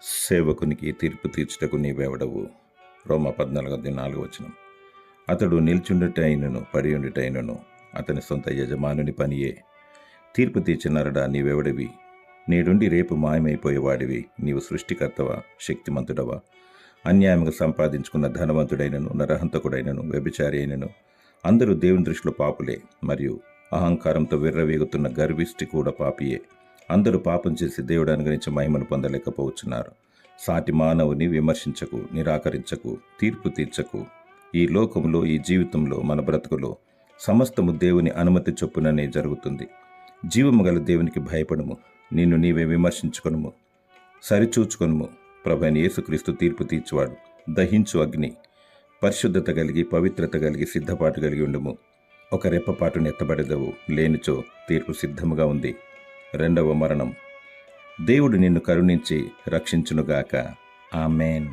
సేవకునికి తీర్పు తీర్చుటకు నీవెవడవు. రోమా 14:4. అతడు నిల్చుండుటైనను పడియుండుటైనను అతని సొంత యజమానుని పనియే. తీర్పు తీర్చినరడా నీవెవడివి? నేడుండి రేపు మాయమైపోయేవాడివి. నీవు సృష్టికర్తవా? శక్తిమంతుడవా? అన్యాయంగా సంపాదించుకున్న ధనవంతుడైనను, నరహంతకుడైనను, వ్యభిచారి అయినను అందరూ దేవుని దృష్టిలో పాపులే. మరియు అహంకారంతో విర్రవీగుతున్న గర్విష్టి కూడా పాపియే. అందరూ పాపం చేసి దేవుడు అనుగ్రహించి మహిమను పొందలేకపోవచ్చున్నారు. సాటి మానవుని విమర్శించకు, నిరాకరించకు, తీర్పు తీర్చకు. ఈ లోకంలో, ఈ జీవితంలో, మన బ్రతుకులో సమస్తము దేవుని అనుమతి చొప్పుననే జరుగుతుంది. జీవము గల దేవునికి భయపడము. నిన్ను నీవే విమర్శించుకొనుము, సరిచూచుకొనుము. ప్రభువైన యేసుక్రీస్తు తీర్పు తీర్చువాడు. దహించు అగ్ని. పరిశుద్ధత కలిగి, పవిత్రత కలిగి, సిద్ధపాటు కలిగి ఉండుము. ఒక రెప్పపాటును ఎత్తబడెదవు, లేనిచో తీర్పు సిద్ధముగా ఉంది. రెండవ మరణం. దేవుడు నిన్ను కరుణించి రక్షించునుగాక. ఆమేన్.